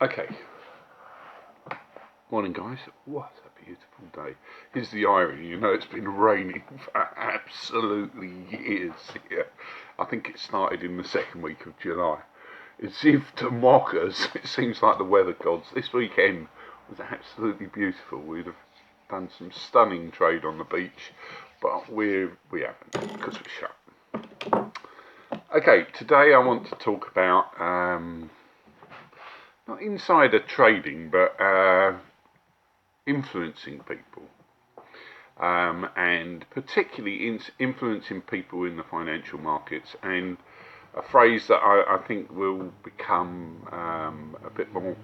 Okay, morning guys. What a beautiful day. Here's the irony, it's been raining for absolutely years here. I think it started in the second week of July. As if to mock us, it seems like the weather gods. This weekend was absolutely beautiful. We'd have done some stunning trade on the beach, but we haven't because we're shut. Okay, today I want to talk about not insider trading, but influencing people, and particularly influencing people in the financial markets, and a phrase that I think will become a bit more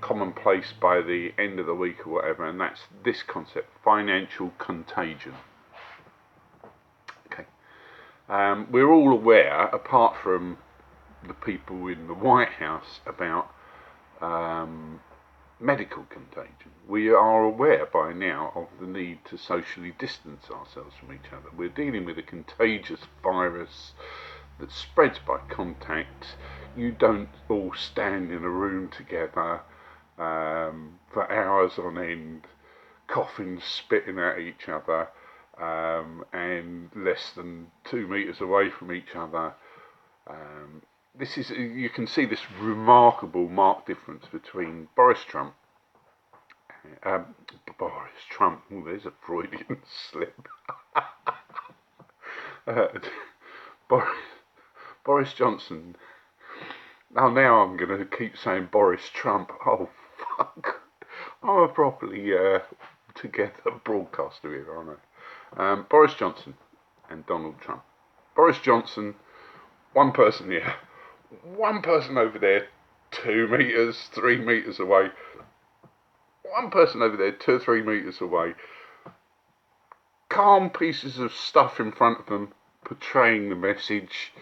commonplace by the end of the week or whatever, and that's this concept: financial contagion. Okay, we're all aware, apart from the people in the White House, about medical contagion. We are aware by now of the need to socially distance ourselves from each other. We're dealing with a contagious virus that spreads by contact. You don't all stand in a room together for hours on end, coughing, spitting at each other, and less than 2 meters away from each other. You can see this remarkable marked difference between Boris Trump. Oh, there's a Freudian slip. Boris Johnson. Now I'm going to keep saying Boris Trump. Oh, fuck. I'm a properly together broadcaster here, aren't I? Boris Johnson and Donald Trump. Boris Johnson, one person here, one person over there, 2 meters, 3 meters away. One person over there, 2 or 3 meters away. Calm pieces of stuff in front of them, portraying the message,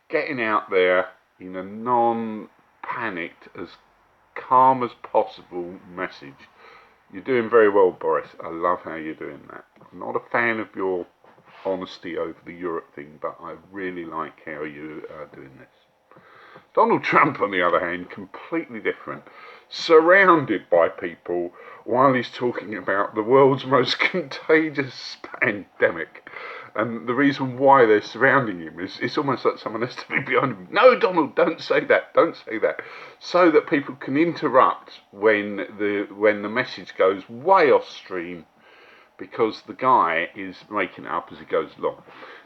getting out there in a non-panicked, as calm as possible message. You're doing very well, Boris. I love how you're doing that. I'm not a fan of your honesty over the Europe thing, but I really like how you are doing this. Donald Trump, on the other hand, completely different. Surrounded by people while he's talking about the world's most contagious pandemic. And the reason why they're surrounding him is it's almost like someone has to be behind him. No, Donald, don't say that. So that people can interrupt when the message goes way off stream, because the guy is making it up as he goes along.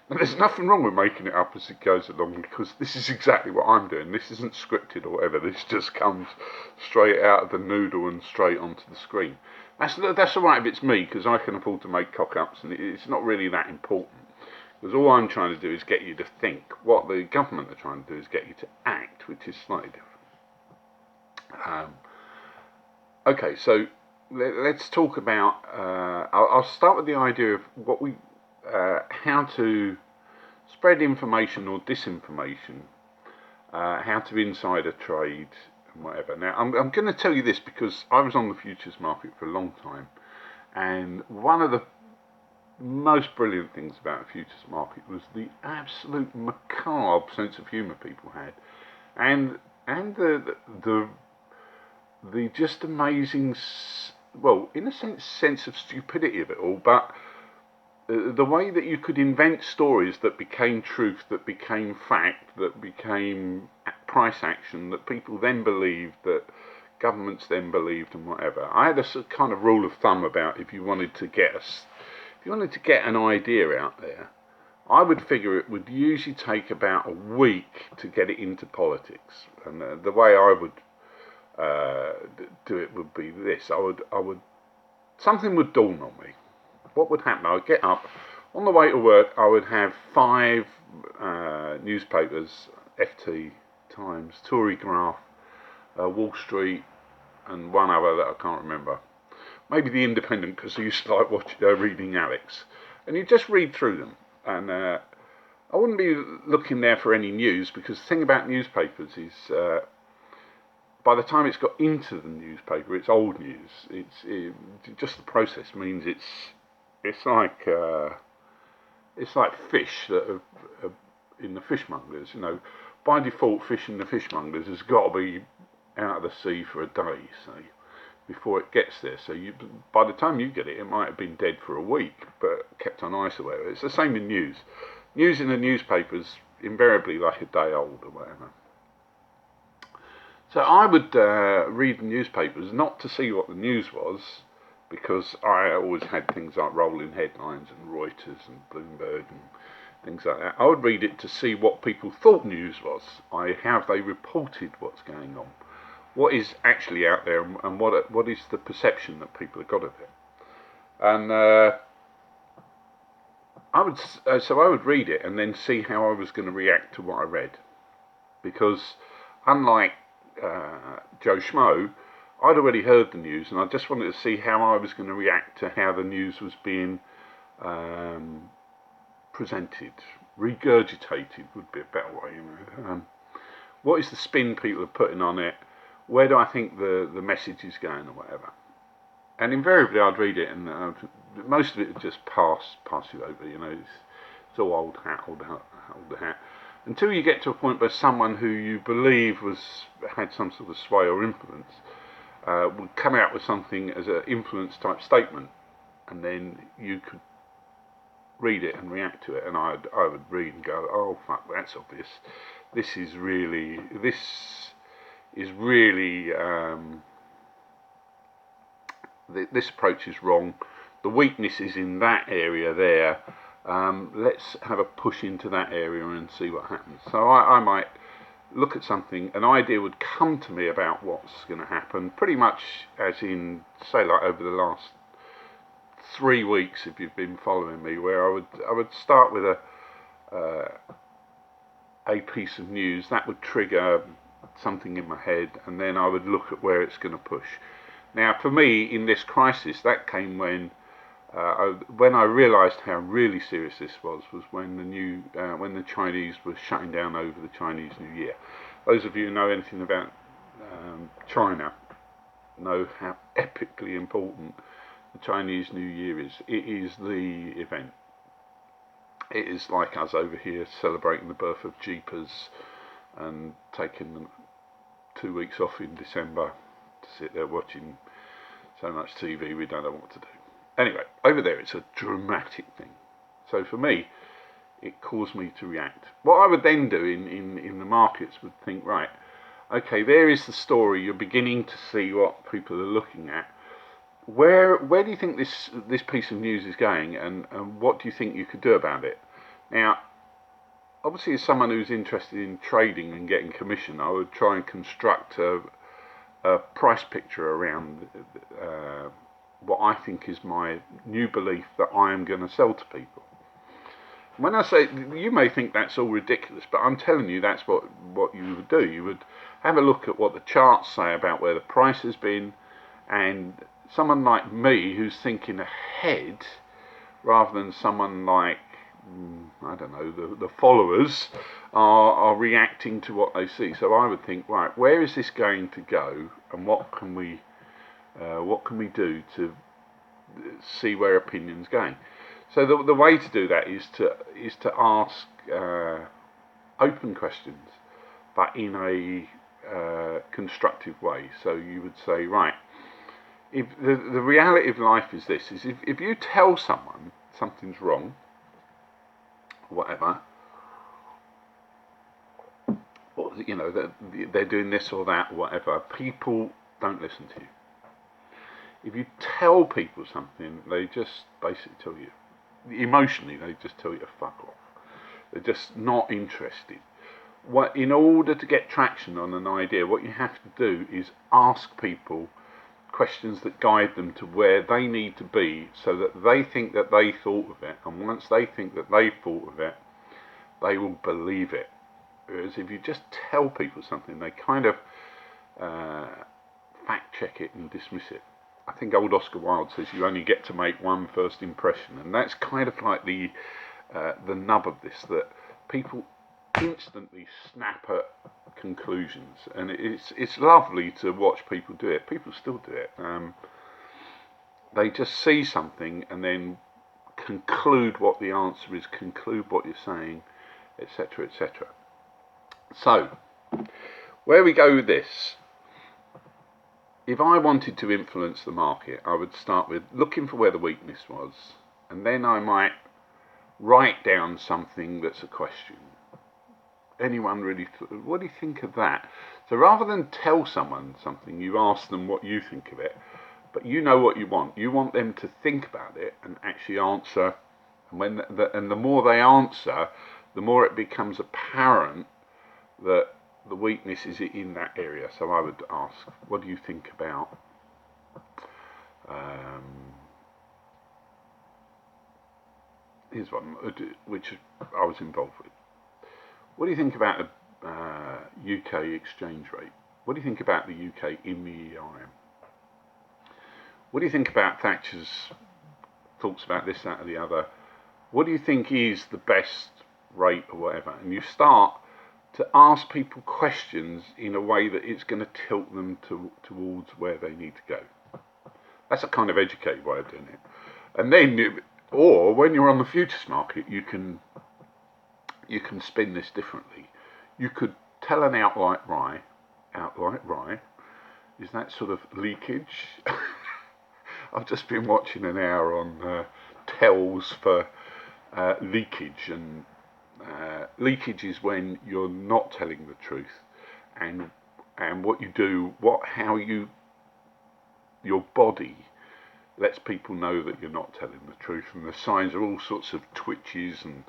Now, there's nothing wrong with making it up as it goes along, because this is exactly what I'm doing. This isn't scripted or whatever. This just comes straight out of the noodle and straight onto the screen. That's all right if it's me, because I can afford to make cock-ups, and it's not really that important. Because all I'm trying to do is get you to think. What the government are trying to do is get you to act, which is slightly different. Okay, so let's talk about. I'll start with the idea of how to spread information or disinformation, how to insider trade and whatever. Now, I'm going to tell you this because I was on the futures market for a long time, and one of the most brilliant things about the futures market was the absolute macabre sense of humour people had, and the just amazing, well, in a sense of stupidity of it all, but the way that you could invent stories that became truth, that became fact, that became price action, that people then believed, that governments then believed, and whatever. I had a kind of rule of thumb about if you wanted to get an idea out there, I would figure it would usually take about a week to get it into politics. And the way I would do it would be this: something would dawn on me. What would happen? I would get up on the way to work. I would have 5 newspapers: FT, Times, Tory Graph, Wall Street, and one other that I can't remember. Maybe the Independent, because I used to like reading Alex. And you just read through them. And I wouldn't be looking there for any news, because the thing about newspapers is by the time it's got into the newspaper, it's old news. Just the process means it's like fish that are in the fishmongers. By default, fish in the fishmongers has got to be out of the sea for a day, say, before it gets there. So by the time you get it, it might have been dead for a week, but kept on ice or whatever. It's the same in news. News in the newspapers invariably like a day old or whatever. So I would read the newspapers not to see what the news was, because I always had things like Rolling Headlines and Reuters and Bloomberg and things like that. I would read it to see what people thought news was. How have they reported what's going on? What is actually out there, and what is the perception that people have got of it? And I would read it and then see how I was going to react to what I read, because unlike Joe Schmo, I'd already heard the news, and I just wanted to see how I was going to react to how the news was being presented, regurgitated would be a better way. What is the spin people are putting on it? Where do I think the message is going, or whatever? And invariably, I'd read it, and most of it would just pass you over. It's all old hat, until you get to a point where someone who you believe had some sort of sway or influence would come out with something as an influence type statement, and then you could read it and react to it. And I would read and go, oh fuck, that's obvious. This approach is wrong. The weakness is in that area there. Let's have a push into that area and see what happens. So I might look at something, an idea would come to me about what's going to happen, pretty much as in, say, like over the last 3 weeks, if you've been following me, where I would start with a piece of news that would trigger something in my head, and then I would look at where it's going to push. Now, for me, in this crisis, that came when I realised how really serious this was when the Chinese were shutting down over the Chinese New Year. Those of you who know anything about China know how epically important the Chinese New Year is. It is the event. It is like us over here celebrating the birth of Jeepers and taking them 2 weeks off in December to sit there watching so much TV we don't know what to do. Anyway, over there it's a dramatic thing. So for me, it caused me to react. What I would then do in the markets would think, right, okay, there is the story. You're beginning to see what people are looking at. Where do you think this piece of news is going, and what do you think you could do about it? Now, obviously, as someone who's interested in trading and getting commission, I would try and construct a price picture around what I think is my new belief that I am going to sell to people. When I say, you may think that's all ridiculous, but I'm telling you that's what you would do. You would have a look at what the charts say about where the price has been, and someone like me who's thinking ahead rather than someone like, I don't know, the followers are reacting to what they see. So I would think, right, where is this going to go, and what can we do to see where opinion's going? So the way to do that is to ask open questions, but in a constructive way. So you would say, right, if the reality of life is this, is if you tell someone something's wrong, whatever, or that they're doing this or that, whatever, people don't listen to you. If you tell people something, they just basically tell you, emotionally, they just tell you to fuck off. They're just not interested. In order to get traction on an idea, what you have to do is ask people questions that guide them to where they need to be, so that they think that they thought of it, and once they think that they've thought of it, they will believe it. Whereas if you just tell people something, they kind of fact check it and dismiss it. I think old Oscar Wilde says you only get to make one first impression, and that's kind of like the nub of this, that people instantly snap at conclusions, and it's lovely to watch people do it. People still do it. They just see something and then conclude what the answer is, conclude what you're saying, etc., etc. So, where we go with this if I wanted to influence the market, I would start with looking for where the weakness was, and then I might write down something that's a question. Anyone really, what do you think of that? So rather than tell someone something, you ask them what you think of it, but you know what you want. You want them to think about it and actually answer. And the more they answer, the more it becomes apparent that the weakness is in that area. So I would ask, what do you think about here's one which I was involved with. What do you think about the UK exchange rate? What do you think about the UK in the ERM? What do you think about Thatcher's thoughts about this, that, or the other? What do you think is the best rate or whatever? And you start to ask people questions in a way that it's going to tilt them towards where they need to go. That's a kind of educated way of doing it. And then, or when you're on the futures market, you can spin this differently. You could tell an outright lie, is that sort of leakage? I've just been watching an hour on tells for leakage, and leakage is when you're not telling the truth, and what you do, your body lets people know that you're not telling the truth, and the signs are all sorts of twitches and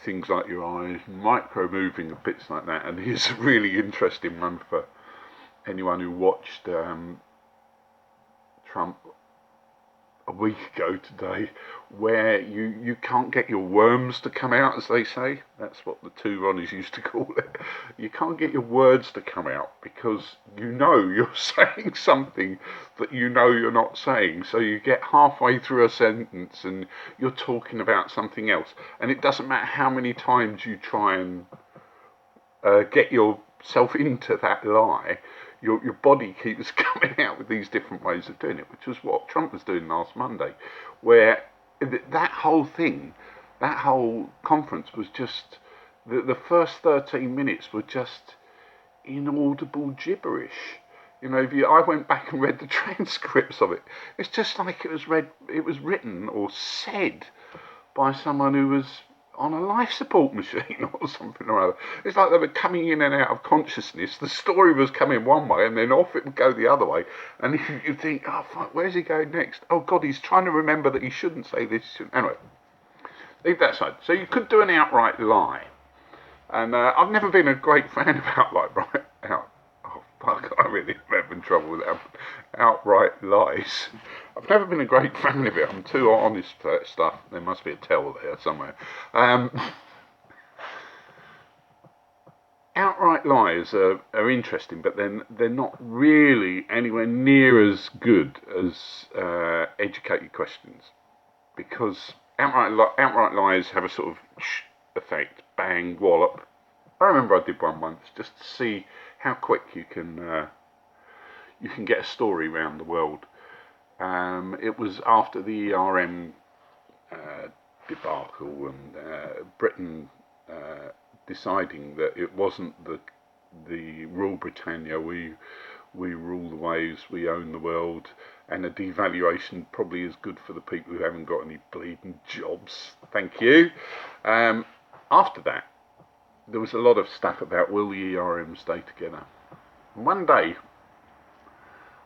things like your eyes, micro moving and bits like that. And here's a really interesting one for anyone who watched Trump a week ago today, where you can't get your worms to come out, as they say. That's what the two Ronnies used to call it. You can't get your words to come out because you're saying something that you're not saying. So you get halfway through a sentence and you're talking about something else. And it doesn't matter how many times you try and get yourself into that lie, your body keeps coming out with these different ways of doing it, which was what Trump was doing last Monday, where that whole conference was just, the first 13 minutes were just inaudible gibberish. I went back and read the transcripts of it. It's just like it was written or said by someone who was on a life support machine or something or other. It's like they were coming in and out of consciousness. The story was coming one way and then off it would go the other way. And you think, oh fuck, where's he going next? Oh God, he's trying to remember that he shouldn't say this. Anyway, leave that aside. So you could do an outright lie. And I've never been a great fan of I really am having trouble with outright lies. I've never been a great fan of it. I'm too honest for that stuff. There must be a tell there somewhere. Outright lies are interesting, but then they're not really anywhere near as good as educated questions, because outright lies have a sort of effect, bang, wallop. I remember I did one once just to see how quick you can get a story around the world. It was after the ERM debacle and Britain deciding that it wasn't the rule Britannia, we rule the waves, we own the world, and a devaluation probably is good for the people who haven't got any bleeding jobs. Thank you. After that, there was a lot of stuff about will the ERM stay together. And one day,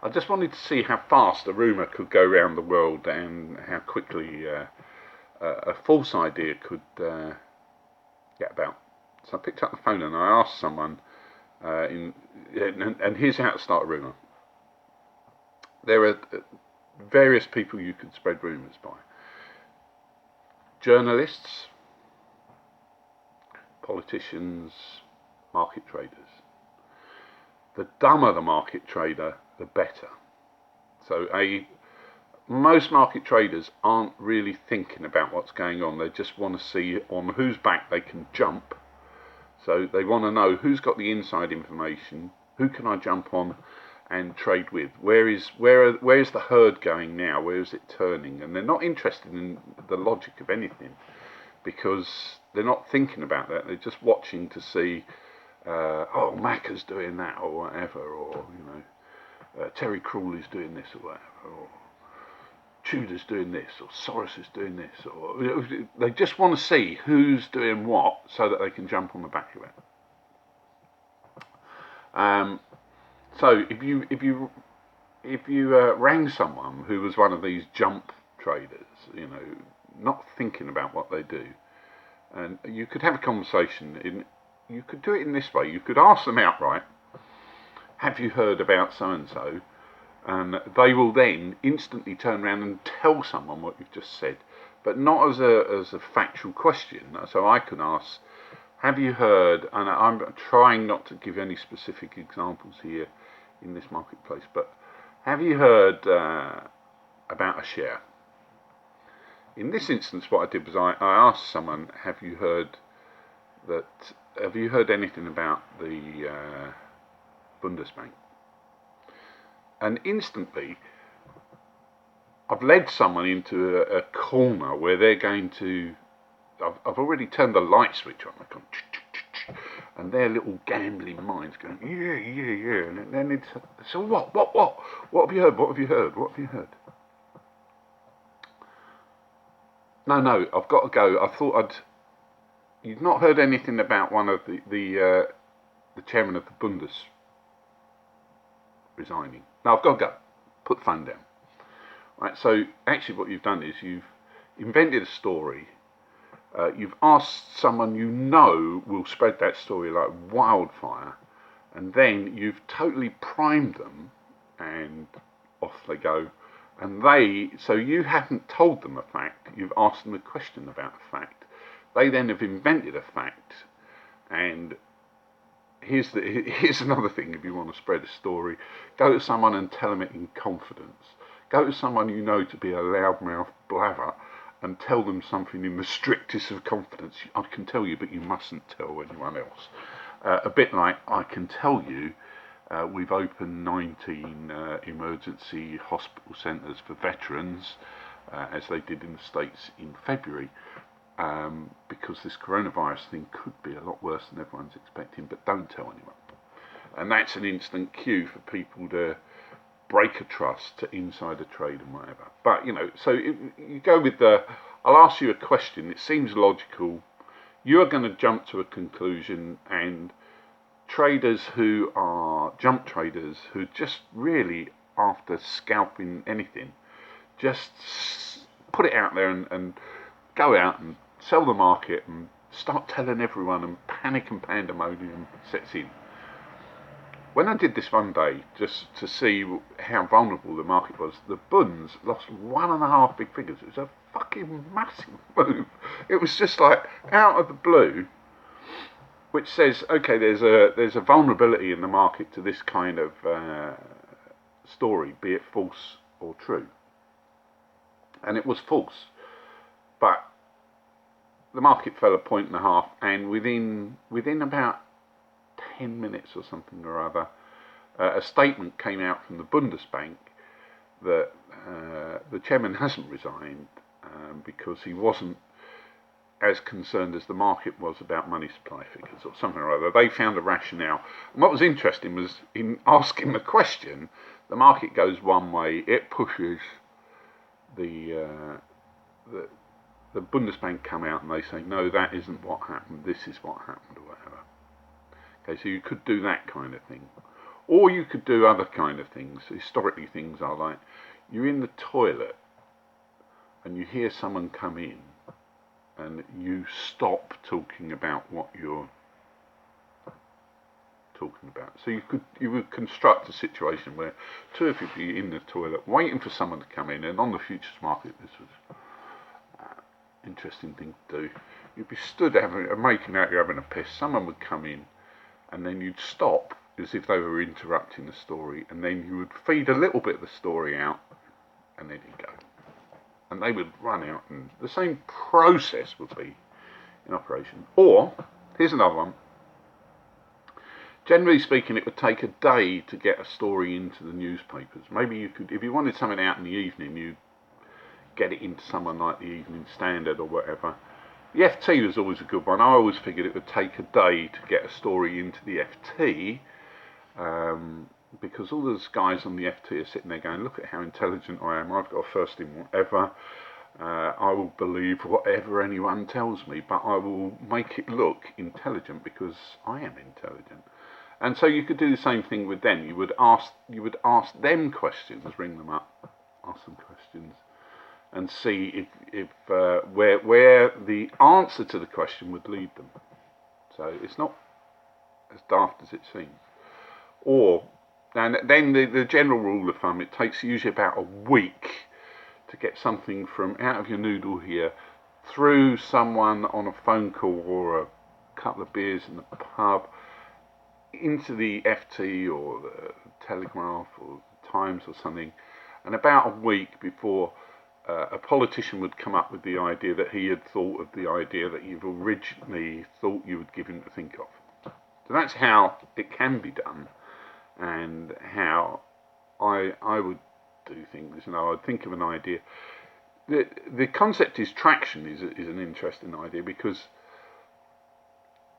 I just wanted to see how fast a rumour could go around the world and how quickly a false idea could get about. So I picked up the phone and I asked someone, and here's how to start a rumour. There are various people you could spread rumours by. Journalists, politicians, market traders. The dumber the market trader, the better. So most market traders aren't really thinking about what's going on. They just want to see on whose back they can jump. So they want to know who's got the inside information, who can I jump on and trade with, where is the herd going now, where is it turning, and they're not interested in the logic of anything, because they're not thinking about that. They're just watching to see, Macca's doing that or whatever, or Terry Crawley's doing this or whatever, or Tudor's doing this, or Soros is doing this, or they just want to see who's doing what so that they can jump on the back of it. So if you rang someone who was one of these jump traders, not thinking about what they do, and you could have a conversation. You could do it in this way. You could ask them outright, "Have you heard about so and so?" And they will then instantly turn around and tell someone what you've just said, but not as a factual question. So I can ask, "Have you heard?" And I'm trying not to give any specific examples here in this marketplace, but have you heard about a share? In this instance, what I did was I asked someone, "Have you heard anything about the Bundesbank?" And instantly, I've led someone into a corner where they're going to. I've already turned the light switch on. I've gone, and their little gambling minds going, yeah, and then it's so what have you heard? What have you heard? What have you heard? No, I've got to go. I thought you've not heard anything about one of the chairman of the Bundes resigning. No, I've got to go. Put the phone down. Right. So actually, what you've done is you've invented a story. You've asked someone you know will spread that story like wildfire, and then you've totally primed them, and off they go. And so you haven't told them a fact, you've asked them a question about a fact. They then have invented a fact, and here's another thing. If you want to spread a story, go to someone and tell them it in confidence. Go to someone you know to be a loudmouth blaver and tell them something in the strictest of confidence. I can tell you, but you mustn't tell anyone else. A bit like I can tell you, we've opened 19 emergency hospital centres for veterans, as they did in the States in February, because this coronavirus thing could be a lot worse than everyone's expecting, but don't tell anyone. And that's an instant cue for people to break a trust, to insider trade and whatever. But, so you go with I'll ask you a question, it seems logical, you are going to jump to a conclusion, and traders who are jump traders who just really, after scalping anything, just put it out there and go out and sell the market and start telling everyone, and panic and pandemonium sets in. When I did this one day, just to see how vulnerable the market was, the Bunds lost 1.5 big figures. It was a fucking massive move. It was just like out of the blue, which says, okay, there's a vulnerability in the market to this kind of story, be it false or true. And it was false, but the market fell 1.5 points, and within about 10 minutes or something or other, a statement came out from the Bundesbank that the chairman hasn't resigned because he wasn't as concerned as the market was about money supply figures or something or other. They found a rationale. And what was interesting was, in asking the question, the market goes one way, it pushes the Bundesbank come out and they say, no, that isn't what happened, this is what happened, or whatever. Okay, so you could do that kind of thing. Or you could do other kind of things. Historically, things are like, you're in the toilet and you hear someone come in and you stop talking about what you're talking about. So you would construct a situation where two of you be in the toilet waiting for someone to come in, and on the futures market this was interesting thing to do. You'd be stood making out you're having a piss, someone would come in, and then you'd stop as if they were interrupting the story, and then you would feed a little bit of the story out, and then you'd go. And they would run out, and the same process would be in operation. Or, here's another one. Generally speaking, it would take a day to get a story into the newspapers. Maybe you could, if you wanted something out in the evening, you'd get it into someone like the Evening Standard or whatever. The FT was always a good one. I always figured it would take a day to get a story into the FT. because all those guys on the FT are sitting there going, look at how intelligent I am, I've got a first in whatever, I will believe whatever anyone tells me, but I will make it look intelligent because I am intelligent. And so you could do the same thing with them. You would ask them questions, ring them up, ask them questions, and see if where the answer to the question would lead them. So it's not as daft as it seems. And then the general rule of thumb, it takes usually about a week to get something from out of your noodle here through someone on a phone call or a couple of beers in the pub into the FT or the Telegraph or the Times or something, and about a week before a politician would come up with the idea that he had thought of the idea that you've originally thought you would give him to think of. So that's how it can be done, and how I would do things. I'd think of an idea. The concept is traction is an interesting idea, because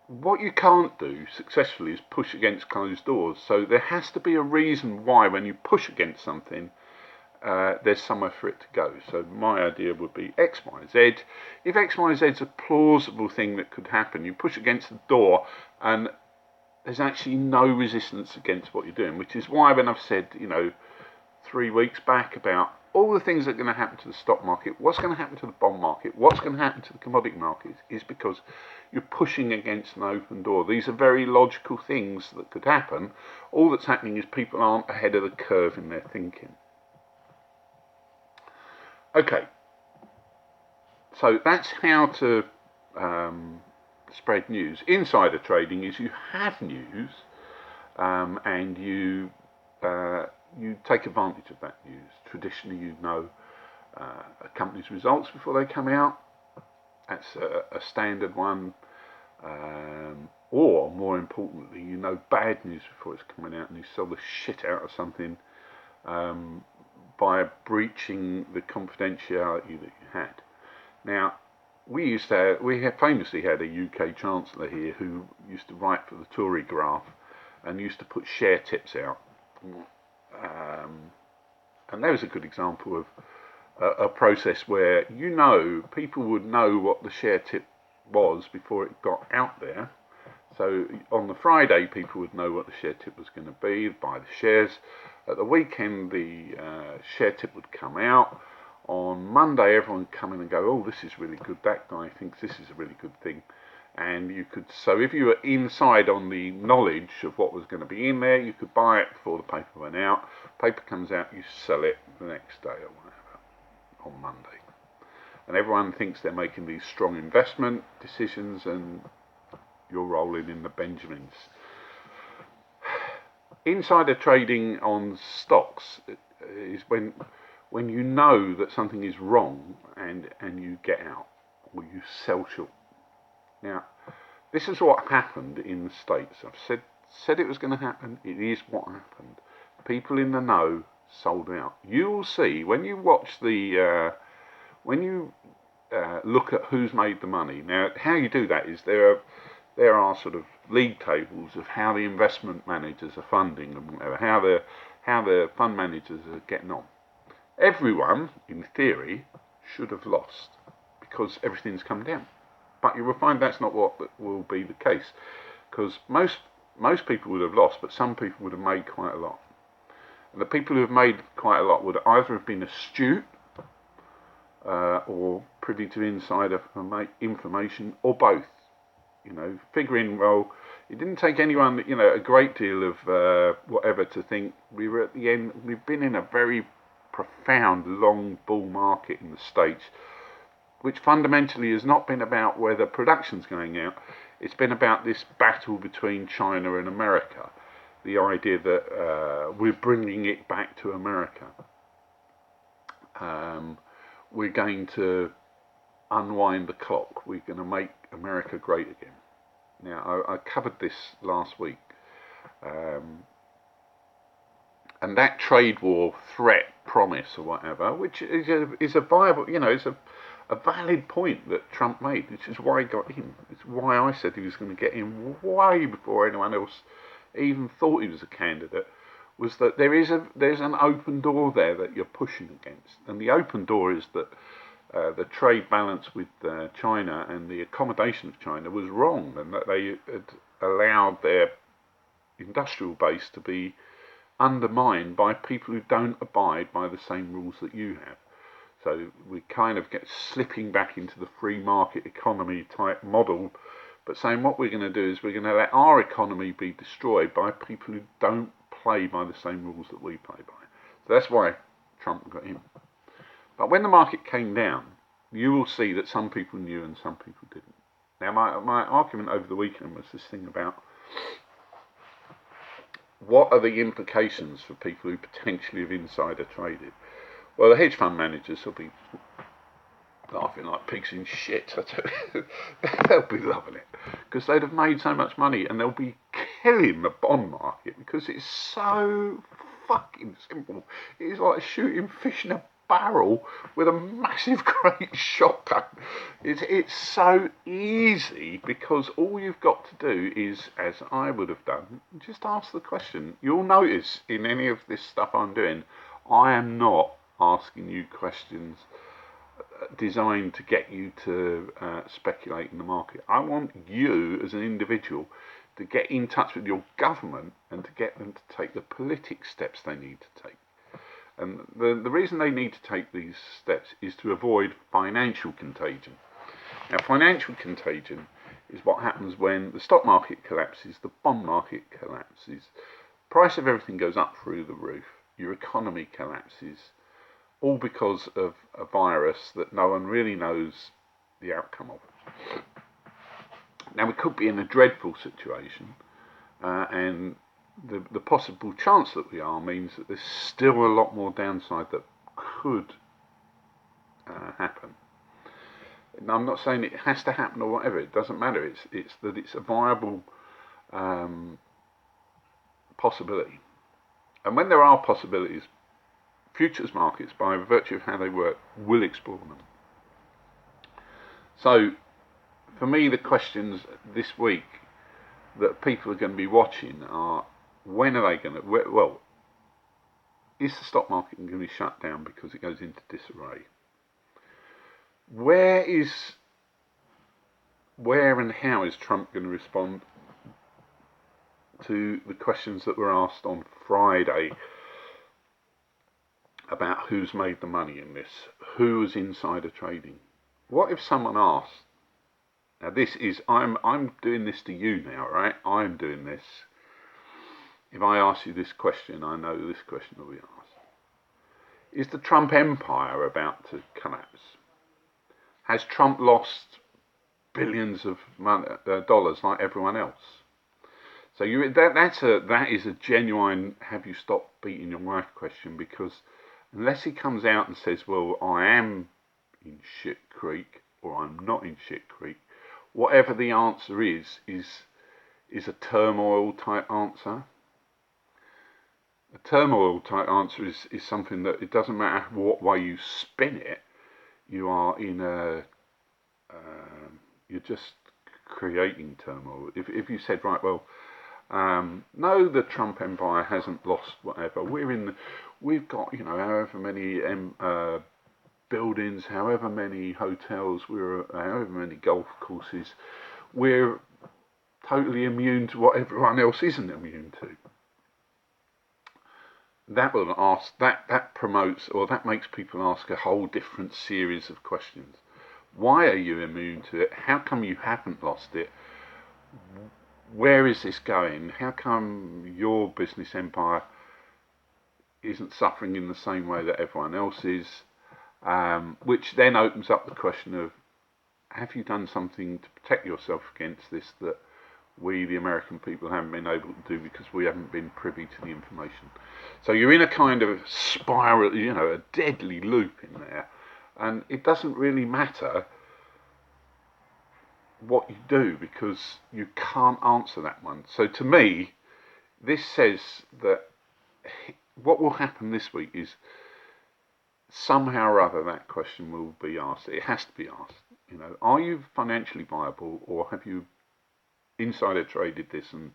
what you can't do successfully is push against closed doors. So there has to be a reason why, when you push against something, there's somewhere for it to go. So my idea would be X, Y, Z. If X, Y, Z is a plausible thing that could happen, you push against the door and there's actually no resistance against what you're doing, which is why when I've said, 3 weeks back about all the things that are going to happen to the stock market, what's going to happen to the bond market, what's going to happen to the commodity markets, is because you're pushing against an open door. These are very logical things that could happen. All that's happening is people aren't ahead of the curve in their thinking. Okay, so that's how to spread news. Insider trading is you have news and you take advantage of that news. Traditionally, you know a company's results before they come out. That's a standard one. Or, more importantly, you know bad news before it's coming out, and you sell the shit out of something by breaching the confidentiality that you had. Now, we famously had a UK Chancellor here who used to write for the Tory Graph and used to put share tips out. And there was a good example of a process where people would know what the share tip was before it got out there. So on the Friday, people would know what the share tip was going to be, buy the shares. At the weekend, the share tip would come out. On Monday, everyone would come in and go, oh, this is really good. That guy thinks this is a really good thing. And so if you were inside on the knowledge of what was going to be in there, you could buy it before the paper went out. Paper comes out, you sell it the next day or whatever, on Monday. And everyone thinks they're making these strong investment decisions, and you're rolling in the Benjamins. Insider trading on stocks is when you know that something is wrong and you get out, or you sell short. Now, this is what happened in the States. I've said it was going to happen. It is what happened. People in the know sold out. You will see when you watch look at who's made the money. Now, how you do that is there are sort of league tables of how the investment managers are funding and whatever, how the fund managers are getting on. Everyone, in theory, should have lost because everything's come down. But you will find that's not what will be the case, because most people would have lost, but some people would have made quite a lot. And the people who have made quite a lot would either have been astute or privy to insider information, or both. Figuring, well, it didn't take anyone, a great deal of whatever to think we were at the end. We've been in a very profound long bull market in the States, which fundamentally has not been about whether production's going out. It's been about this battle between China and America. The idea that we're bringing it back to America. We're going to unwind the clock. We're going to make America great again. Now, I covered this last week. And that trade war threat promise or whatever, which is a viable, it's a valid point that Trump made, which is why he got in. It's why I said he was going to get in way before anyone else even thought he was a candidate, was that there's an open door there that you're pushing against, and the open door is that the trade balance with China and the accommodation of China was wrong, and that they had allowed their industrial base to be undermined by people who don't abide by the same rules that you have. So we kind of get slipping back into the free market economy type model, but saying what we're going to do is we're going to let our economy be destroyed by people who don't play by the same rules that we play by. So that's why Trump got in. But when the market came down, you will see that some people knew and some people didn't. Now, my argument over the weekend was this thing about what are the implications for people who potentially have insider traded. Well, the hedge fund managers will be laughing like pigs in shit. They'll be loving it because they'd have made so much money, and they'll be killing the bond market because it's so fucking simple. It's like shooting fish in a barrel with a massive great shotgun. It's so easy because all you've got to do is, as I would have done, just ask the question. You'll notice in any of this stuff I'm doing, I am not asking you questions designed to get you to speculate in the market. I want you as an individual to get in touch with your government and to get them to take the politic steps they need to take. And the reason they need to take these steps is to avoid financial contagion. Now, financial contagion is what happens when the stock market collapses, the bond market collapses, price of everything goes up through the roof, your economy collapses, all because of a virus that no one really knows the outcome of. Now, we could be in a dreadful situation, and the possible chance that we are means that there's still a lot more downside that could happen. Now, I'm not saying it has to happen or whatever. It doesn't matter. It's that it's a viable possibility. And when there are possibilities, futures markets, by virtue of how they work, will explore them. So, for me, the questions this week that people are going to be watching are, when are they going to... Well, is the stock market going to be shut down because it goes into disarray? Where and how is Trump going to respond to the questions that were asked on Friday about who's made the money in this, who's insider trading? What if someone asked, now this is, I'm doing this to you now, right? I'm doing this. If I ask you this question, I know this question will be asked. Is the Trump empire about to collapse? Has Trump lost billions of dollars like everyone else? So that is a genuine have you stopped beating your wife question, because unless he comes out and says, well, I am in shit creek or I'm not in shit creek, whatever the answer is a turmoil type answer. A turmoil type answer is something that it doesn't matter what way you spin it, you are in you're just creating turmoil. If you said, right, well, no, the Trump empire hasn't lost whatever. We've got, however many buildings, however many hotels, however many golf courses. We're totally immune to what everyone else isn't immune to. That will ask, that promotes, or that makes people ask a whole different series of questions. Why are you immune to it? How come you haven't lost it? Where is this going? How come your business empire isn't suffering in the same way that everyone else is? Which then opens up the question of, have you done something to protect yourself against this that we, the American people, haven't been able to do because we haven't been privy to the information? So you're in a kind of spiral, a deadly loop in there, and it doesn't really matter what you do because you can't answer that one. So to me, this says that what will happen this week is somehow or other that question will be asked. It has to be asked. Are you financially viable, or have you insider traded this and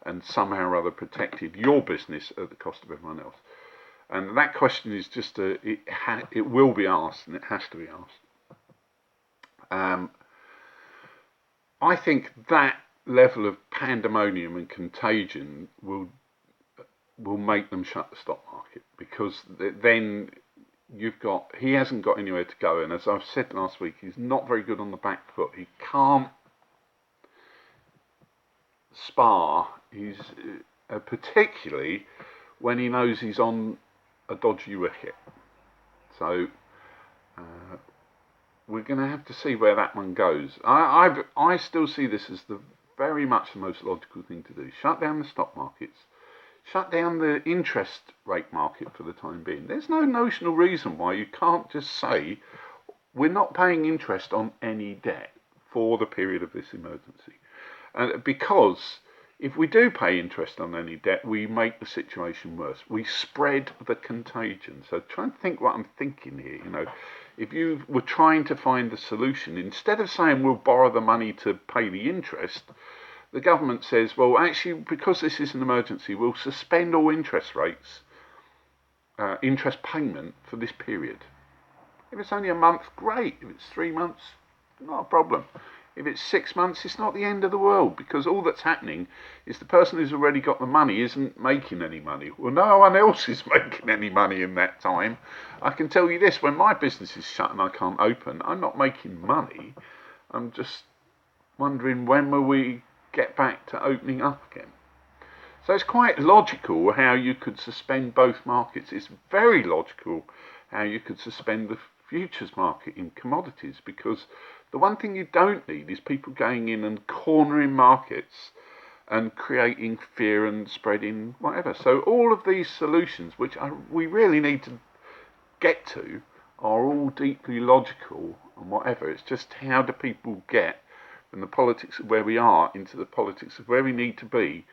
and somehow or other protected your business at the cost of everyone else? And that question is just it will be asked, and it has to be asked. I think that level of pandemonium and contagion will make them shut the stock market, because then he hasn't got anywhere to go, and as I've said last week, he's not very good on the back foot. He can't spar. He's particularly when he knows he's on a dodgy wicket. So we're going to have to see where that one goes. I still see this as very much the most logical thing to do. Shut down the stock markets. Shut down the interest rate market for the time being. There's no notional reason why you can't just say we're not paying interest on any debt for the period of this emergency. And because if we do pay interest on any debt, we make the situation worse. We spread the contagion. So try and think what I'm thinking here. If you were trying to find the solution, instead of saying we'll borrow the money to pay the interest, the government says, well, actually, because this is an emergency, we'll suspend all interest rates, interest payment for this period. If it's only a month, great. If it's 3 months, not a problem. If it's 6 months, it's not the end of the world, because all that's happening is the person who's already got the money isn't making any money. Well, no one else is making any money in that time. I can tell you this, when my business is shut and I can't open, I'm not making money. I'm just wondering, when will we get back to opening up again? So it's quite logical how you could suspend both markets. It's very logical how you could suspend the futures market in commodities, because the one thing you don't need is people going in and cornering markets and creating fear and spreading whatever. So all of these solutions, which we really need to get to, are all deeply logical and whatever. It's just, how do people get from the politics of where we are into the politics of where we need to be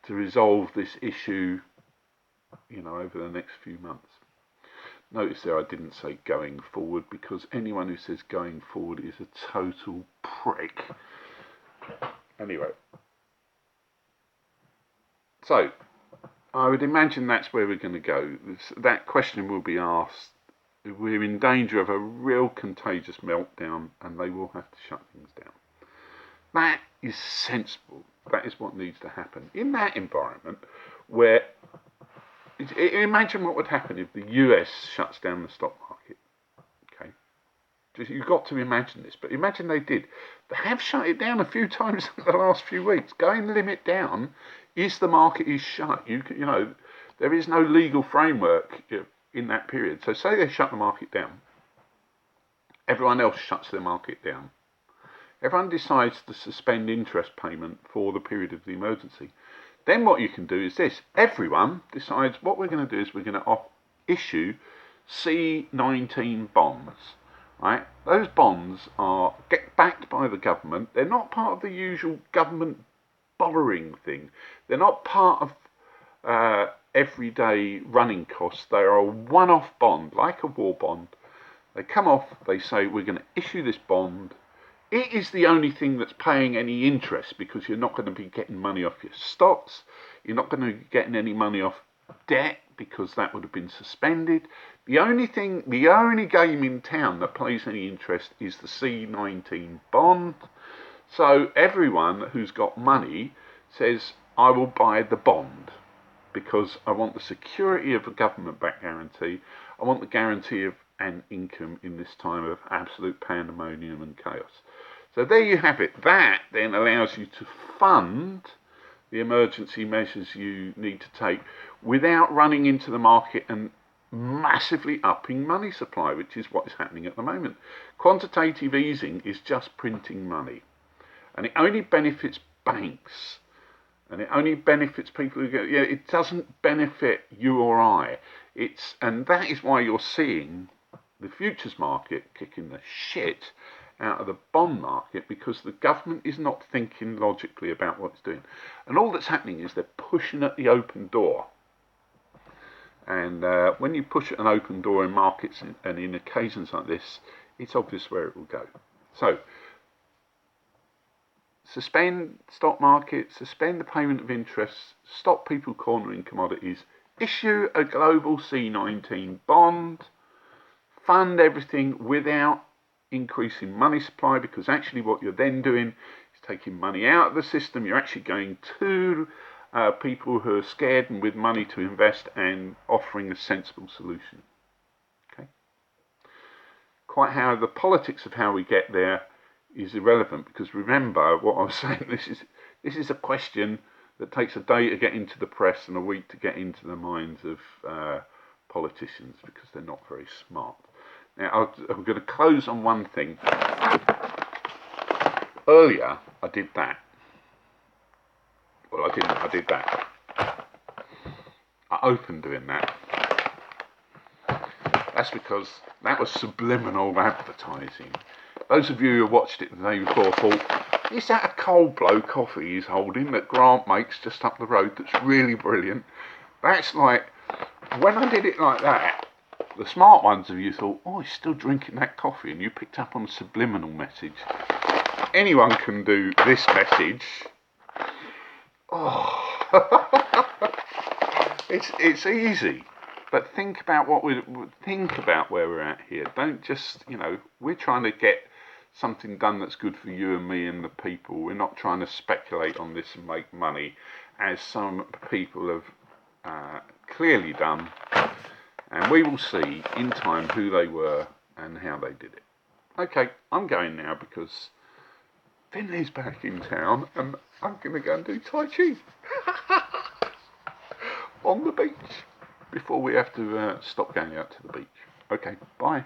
to resolve this issue, over the next few months. Notice there I didn't say going forward, because anyone who says going forward is a total prick. Anyway, so I would imagine that's where we're going to go. That question will be asked. We're in danger of a real contagious meltdown, and they will have to shut things down. That is sensible. That is what needs to happen. In that environment, where, imagine what would happen if the US shuts down the stock market. Okay, you've got to imagine this, but imagine they did. They have shut it down a few times in the last few weeks. Going limit down is the market is shut. There is no legal framework in that period. So say they shut the market down. Everyone else shuts their market down. Everyone decides to suspend interest payment for the period of the emergency. Then what you can do is this. Everyone decides what we're going to do is we're going to issue C19 bonds. Right? Those bonds get backed by the government. They're not part of the usual government borrowing thing. They're not part of everyday running costs. They are a one-off bond, like a war bond. They come off, they say, we're going to issue this bond. It is the only thing that's paying any interest, because you're not going to be getting money off your stocks. You're not going to be getting any money off debt, because that would have been suspended. The only game in town that pays any interest is the C19 bond. So everyone who's got money says, I will buy the bond, because I want the security of a government-backed guarantee. I want the guarantee of an income in this time of absolute pandemonium and chaos. So there you have it. That then allows you to fund the emergency measures you need to take without running into the market and massively upping money supply, which is what is happening at the moment. Quantitative easing is just printing money, and it only benefits banks, and it only benefits people who get. It doesn't benefit you or I. And that is why you're seeing the futures market kicking the shit out of the bond market, because the government is not thinking logically about what it's doing. And all that's happening is they're pushing at the open door. And when you push at an open door in markets and in occasions like this, it's obvious where it will go. So suspend stock market, suspend the payment of interest, stop people cornering commodities, issue a global C19 bond, fund everything without increasing money supply, because actually what you're then doing is taking money out of the system. You're actually going to people who are scared and with money to invest and offering a sensible solution. Okay. Quite how the politics of how we get there is irrelevant, because remember what I was saying, this is a question that takes a day to get into the press and a week to get into the minds of politicians, because they're not very smart. Now I'm going to close on one thing. Earlier I did that. Well, I didn't. I did that. I opened doing that. That's because that was subliminal advertising. Those of you who watched it the day before thought, is that a cold blow coffee he's holding that Grant makes just up the road that's really brilliant? That's like, when I did it like that, the smart ones of you thought, oh, he's still drinking that coffee, and you picked up on a subliminal message. Anyone can do this message. Oh, it's easy. But think about where we're at here. Don't just, we're trying to get something done that's good for you and me and the people. We're not trying to speculate on this and make money, as some people have clearly done. And we will see in time who they were and how they did it. Okay, I'm going now because Finley's back in town and I'm going to go and do Tai Chi on the beach before we have to stop going out to the beach. Okay, bye.